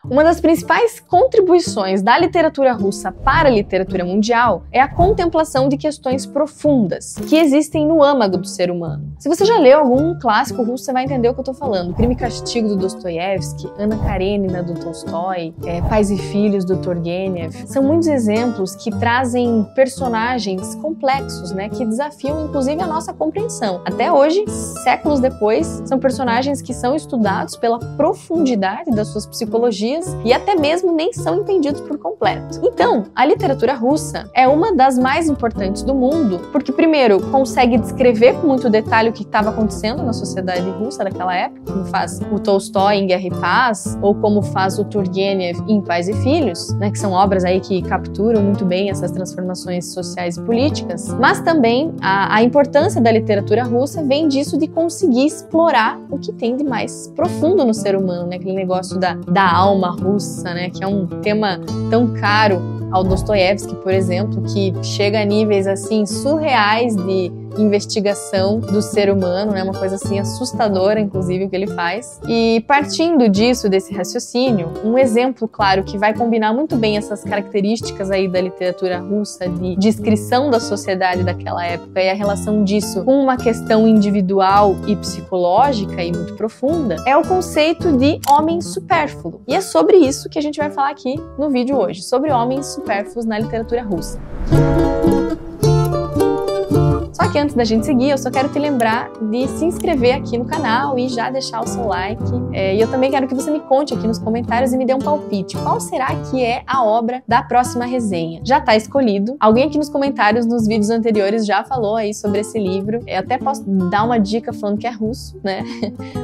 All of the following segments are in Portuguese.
Uma das principais contribuições da literatura russa para a literatura mundial é a contemplação de questões profundas que existem no âmago do ser humano. Se você já leu algum clássico russo, você vai entender o que eu tô falando. Crime e Castigo, do Dostoiévski, Ana Karenina, do Tolstói, Pais e Filhos, do Turgenev. São muitos exemplos que trazem personagens complexos, né, que desafiam inclusive a nossa compreensão. Até hoje, séculos depois, são personagens que são estudados pela profundidade das suas psicologias e até mesmo nem são entendidos por completo. Então, a literatura russa é uma das mais importantes do mundo, porque primeiro consegue descrever com muito detalhe o que estava acontecendo na sociedade russa daquela época, como faz o Tolstói em Guerra e Paz, ou como faz o Turgenev em Pais e Filhos, né, que são obras aí que capturam muito bem essas transformações sociais e políticas. Mas também a importância da literatura russa vem disso de conseguir explorar o que tem de mais profundo no ser humano, né, aquele negócio da alma russa, né, que é um tema tão caro ao Dostoiévski, por exemplo, que chega a níveis assim surreais de investigação do ser humano, né, uma coisa assim assustadora, inclusive, o que ele faz. E partindo disso, desse raciocínio, um exemplo, claro, que vai combinar muito bem essas características aí da literatura russa de descrição da sociedade daquela época e a relação disso com uma questão individual e psicológica e muito profunda, é o conceito de homem supérfluo. E é sobre isso que a gente vai falar aqui no vídeo hoje, sobre homens supérfluos na literatura russa. Só que antes da gente seguir, eu só quero te lembrar de se inscrever aqui no canal e já deixar o seu like. E eu também quero que você me conte aqui nos comentários e me dê um palpite. Qual será que é a obra da próxima resenha? Já tá escolhido. Alguém aqui nos comentários, nos vídeos anteriores, já falou aí sobre esse livro. Eu até posso dar uma dica falando que é russo, né?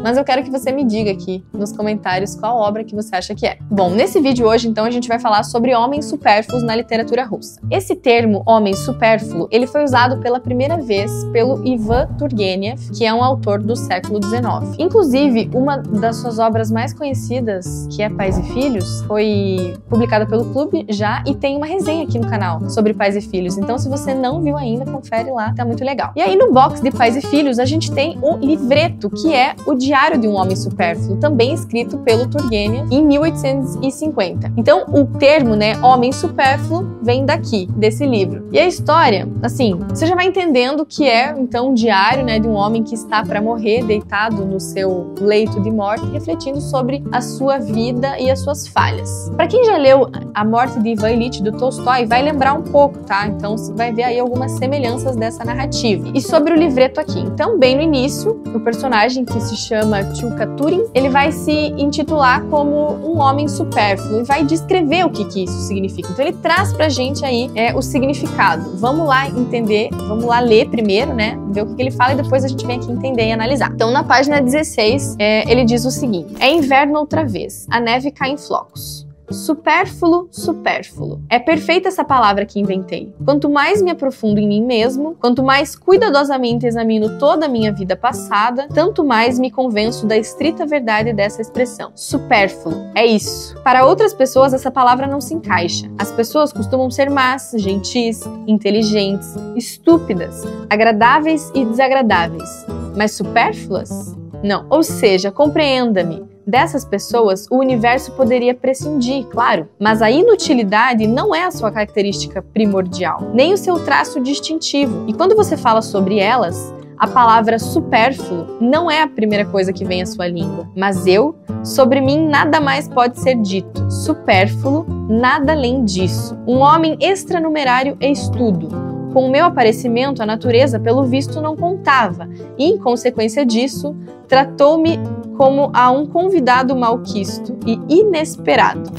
Mas eu quero que você me diga aqui nos comentários qual obra que você acha que é. Bom, nesse vídeo hoje, então, a gente vai falar sobre homens supérfluos na literatura russa. Esse termo, homem supérfluo, ele foi usado pela primeira vez pelo Ivan Turgenev, que é um autor do século XIX. Inclusive, uma das suas obras mais conhecidas, que é Pais e Filhos, foi publicada pelo Clube já e tem uma resenha aqui no canal sobre Pais e Filhos. Então, se você não viu ainda, confere lá, tá muito legal. E aí, no box de Pais e Filhos, a gente tem o livreto, que é o Diário de um Homem Supérfluo, também escrito pelo Turgenev em 1850. Então, o termo, né, homem supérfluo, vem daqui, desse livro. E a história, assim, você já vai entendendo que é, então, um diário, né, de um homem que está para morrer, deitado no seu leito de morte, refletindo sobre a sua vida e as suas falhas. Para quem já leu A Morte de Ivan Ilyich, do Tolstói, vai lembrar um pouco, tá? Então, você vai ver aí algumas semelhanças dessa narrativa. E sobre o livreto aqui. Então, bem no início, o personagem, que se chama Tchulkaturin, ele vai se intitular como um homem supérfluo e vai descrever o que isso significa. Então, ele traz pra gente aí o significado. Vamos lá entender, vamos lá ler primeiro, né, ver o que ele fala e depois a gente vem aqui entender e analisar. Então, na página 16, ele diz o seguinte: é inverno outra vez, a neve cai em flocos. Supérfluo, supérfluo. É perfeita essa palavra que inventei. Quanto mais me aprofundo em mim mesmo, quanto mais cuidadosamente examino toda a minha vida passada, tanto mais me convenço da estrita verdade dessa expressão. Supérfluo. É isso. Para outras pessoas, essa palavra não se encaixa. As pessoas costumam ser más, gentis, inteligentes, estúpidas, agradáveis e desagradáveis. Mas supérfluas? Não. Ou seja, compreenda-me. Dessas pessoas, o universo poderia prescindir, claro, mas a inutilidade não é a sua característica primordial, nem o seu traço distintivo. E quando você fala sobre elas, a palavra supérfluo não é a primeira coisa que vem à sua língua. Mas sobre mim nada mais pode ser dito. Supérfluo, nada além disso. Um homem extranumerário e estudo. Com o meu aparecimento, a natureza, pelo visto, não contava, e, em consequência disso, tratou-me como a um convidado malquisto e inesperado.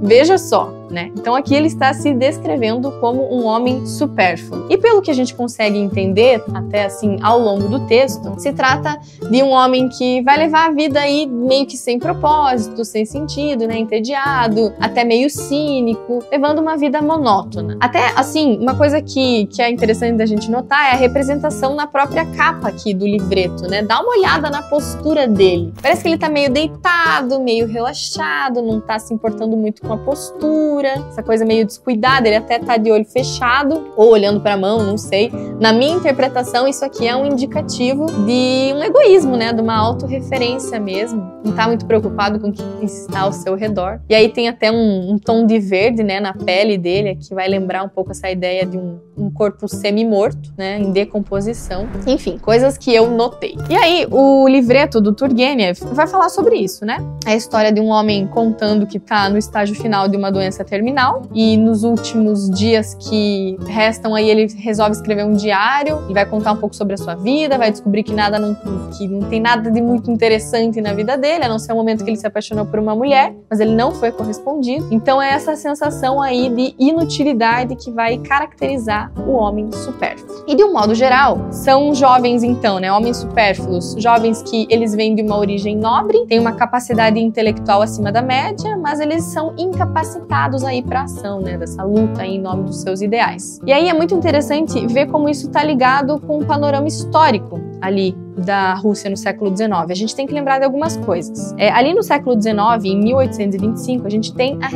Veja só, né? Então aqui ele está se descrevendo como um homem supérfluo. E pelo que a gente consegue entender, até assim, ao longo do texto, se trata de um homem que vai levar a vida aí meio que sem propósito, sem sentido, né? Entediado, até meio cínico, levando uma vida monótona. Até, assim, uma coisa que é interessante da gente notar é a representação na própria capa aqui do livreto, né? Dá uma olhada na postura dele. Parece que ele tá meio deitado, meio relaxado, não tá se importando muito com a postura. insegura, essa coisa meio descuidada, ele até tá de olho fechado ou olhando pra mão, não sei. Na minha interpretação, isso aqui é um indicativo de um egoísmo, né, de uma autorreferência mesmo. Não tá muito preocupado com o que está ao seu redor. E aí tem até um tom de verde, né, na pele dele, que vai lembrar um pouco essa ideia de um corpo semi-morto, né, em decomposição. Enfim, coisas que eu notei. E aí, o livreto do Turgenev vai falar sobre isso, né? É a história de um homem contando que tá no estágio final de uma doença terminal e nos últimos dias que restam aí ele resolve escrever um diário e vai contar um pouco sobre a sua vida, vai descobrir que não tem nada de muito interessante na vida dele, a não ser o momento que ele se apaixonou por uma mulher, mas ele não foi correspondido. Então é essa sensação aí de inutilidade que vai caracterizar o homem supérfluo. E de um modo geral, são jovens então, né, homens supérfluos, jovens que eles vêm de uma origem nobre, têm uma capacidade intelectual acima da média, mas eles são incapacitados aí para ação, né, dessa luta aí em nome dos seus ideais. E aí é muito interessante ver como isso está ligado com o panorama histórico ali da Rússia no século XIX. A gente tem que lembrar de algumas coisas. Ali no século XIX, em 1825, a gente tem a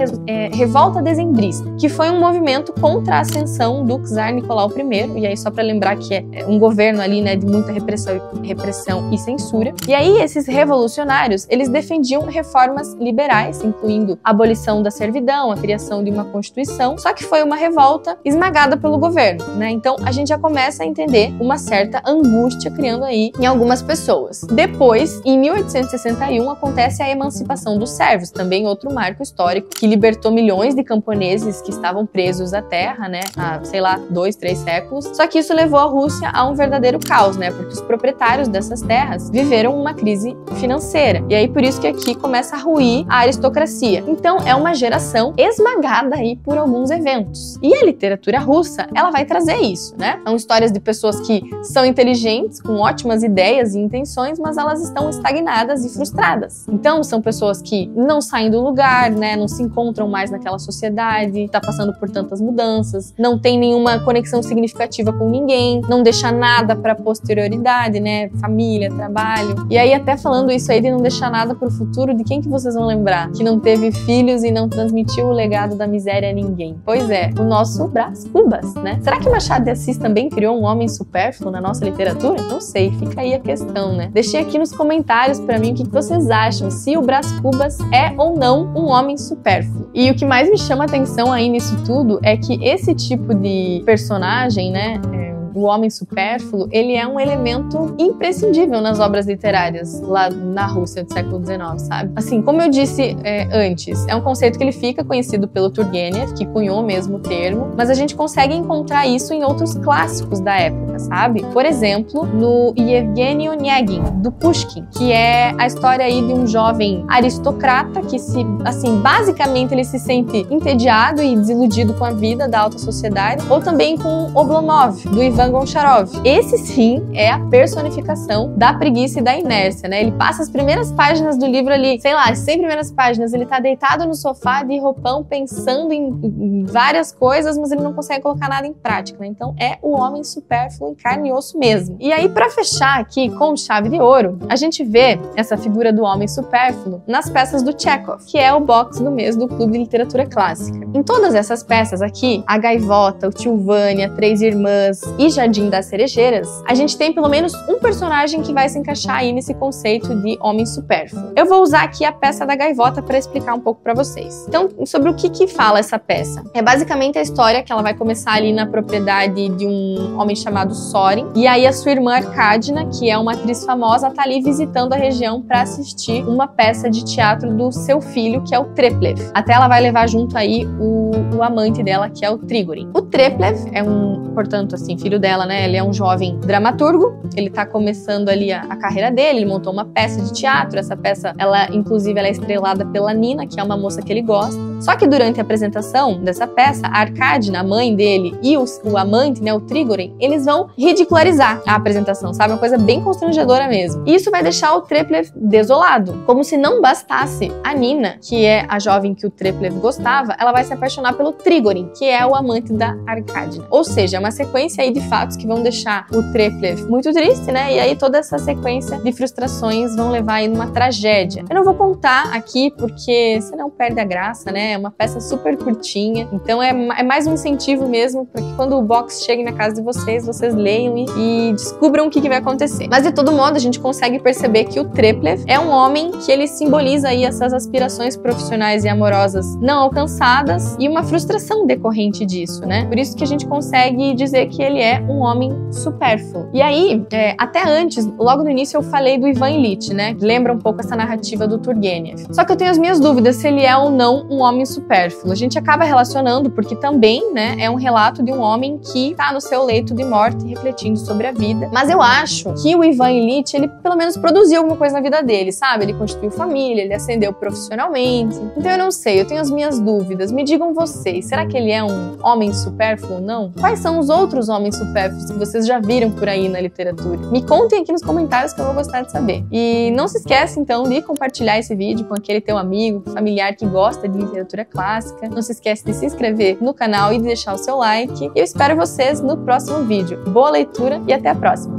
Revolta Dezembrista, que foi um movimento contra a ascensão do czar Nicolau I, e aí só para lembrar que é um governo ali, né, de muita repressão e censura. E aí esses revolucionários, eles defendiam reformas liberais, incluindo a abolição da servidão, a criação de uma constituição, só que foi uma revolta esmagada pelo governo, né? Então a gente já começa a entender uma certa angústia criando aí em algumas pessoas. Depois, em 1861, acontece a emancipação dos servos, também outro marco histórico que libertou milhões de camponeses que estavam presos à terra, né, há, sei lá, 2, 3 séculos. Só que isso levou a Rússia a um verdadeiro caos, né, porque os proprietários dessas terras viveram uma crise financeira. E aí por isso que aqui começa a ruir a aristocracia. Então é uma geração esmagada aí por alguns eventos. E a literatura russa, ela vai trazer isso, né? São histórias de pessoas que são inteligentes, com ótimas ideias e intenções, mas elas estão estagnadas e frustradas. Então, são pessoas que não saem do lugar, né, não se encontram mais naquela sociedade, está passando por tantas mudanças, não tem nenhuma conexão significativa com ninguém, não deixa nada para posterioridade, né, família, trabalho. E aí, até falando isso aí de não deixar nada para o futuro, de quem que vocês vão lembrar? Que não teve filhos e não transmitiu o legado da miséria a ninguém. Pois é, o nosso Brás Cubas, né? Será que Machado de Assis também criou um homem supérfluo na nossa literatura? Não sei, fica aí a questão, né? Deixei aqui nos comentários pra mim o que vocês acham, se o Brás Cubas é ou não um homem supérfluo. E o que mais me chama atenção aí nisso tudo é que esse tipo de personagem, né, o homem supérfluo, ele é um elemento imprescindível nas obras literárias lá na Rússia do século XIX, sabe? Assim, como eu disse antes, é um conceito que ele fica conhecido pelo Turgenev, que cunhou mesmo o termo, mas a gente consegue encontrar isso em outros clássicos da época, sabe? Por exemplo, no Yevgeny Onegin, do Pushkin, que é a história aí de um jovem aristocrata que basicamente ele se sente entediado e desiludido com a vida da alta sociedade, ou também com Oblomov, do Ivan Goncharov. Esse sim é a personificação da preguiça e da inércia, né? Ele passa as primeiras páginas do livro ali, sei lá, as 100 primeiras páginas, ele tá deitado no sofá de roupão pensando em várias coisas, mas ele não consegue colocar nada em prática, né? Então é o homem supérfluo em carne e osso mesmo. E aí, pra fechar aqui com chave de ouro, a gente vê essa figura do homem supérfluo nas peças do Chekhov, que é o box do mês do Clube de Literatura Clássica. Em todas essas peças aqui, a Gaivota, o Tio Vânia, Três Irmãs e Jardim das Cerejeiras, a gente tem pelo menos um personagem que vai se encaixar aí nesse conceito de homem supérfluo. Eu vou usar aqui a peça da Gaivota para explicar um pouco para vocês. Então, sobre o que fala essa peça? É basicamente a história que ela vai começar ali na propriedade de um homem chamado Sorin, e aí a sua irmã Arkadina, que é uma atriz famosa, tá ali visitando a região para assistir uma peça de teatro do seu filho, que é o Treplev. Até ela vai levar junto aí o amante dela, que é o Trigorin. O Treplev é portanto, assim, filho dela, né? Ele é um jovem dramaturgo, ele tá começando ali a carreira dele, ele montou uma peça de teatro, essa peça, inclusive, ela é estrelada pela Nina, que é uma moça que ele gosta. Só que durante a apresentação dessa peça, a Arkadina, a mãe dele, e o amante, né, o Trigorin, eles vão ridicularizar a apresentação, sabe? Uma coisa bem constrangedora mesmo. E isso vai deixar o Treplev desolado. Como se não bastasse, a Nina, que é a jovem que o Treplev gostava, ela vai se apaixonar pelo Trigorin, que é o amante da Arkadina. Ou seja, é uma sequência aí de fatos que vão deixar o Treplev muito triste, né? E aí toda essa sequência de frustrações vão levar aí numa tragédia. Eu não vou contar aqui porque senão perde a graça, né? né? É uma peça super curtinha, então é mais um incentivo mesmo para que quando o box chegue na casa de vocês, vocês leiam e descubram o que vai acontecer. Mas de todo modo, a gente consegue perceber que o Treplev é um homem que ele simboliza aí essas aspirações profissionais e amorosas não alcançadas e uma frustração decorrente disso, né? Por isso que a gente consegue dizer que ele é um homem supérfluo. E aí, até antes, logo no início eu falei do Ivan Ilitch, né? Lembra um pouco essa narrativa do Turgenev. Só que eu tenho as minhas dúvidas se ele é ou não um homem supérfluo. A gente acaba relacionando porque também, né, é um relato de um homem que está no seu leito de morte refletindo sobre a vida. Mas eu acho que o Ivan Ilitch, ele pelo menos produziu alguma coisa na vida dele, sabe? Ele constituiu família, ele ascendeu profissionalmente. Então eu não sei, eu tenho as minhas dúvidas. Me digam vocês, será que ele é um homem supérfluo ou não? Quais são os outros homens supérfluos que vocês já viram por aí na literatura? Me contem aqui nos comentários que eu vou gostar de saber. E não se esquece então de compartilhar esse vídeo com aquele teu amigo, familiar que gosta de literatura clássica. Não se esquece de se inscrever no canal e de deixar o seu like. Eu espero vocês no próximo vídeo. Boa leitura e até a próxima!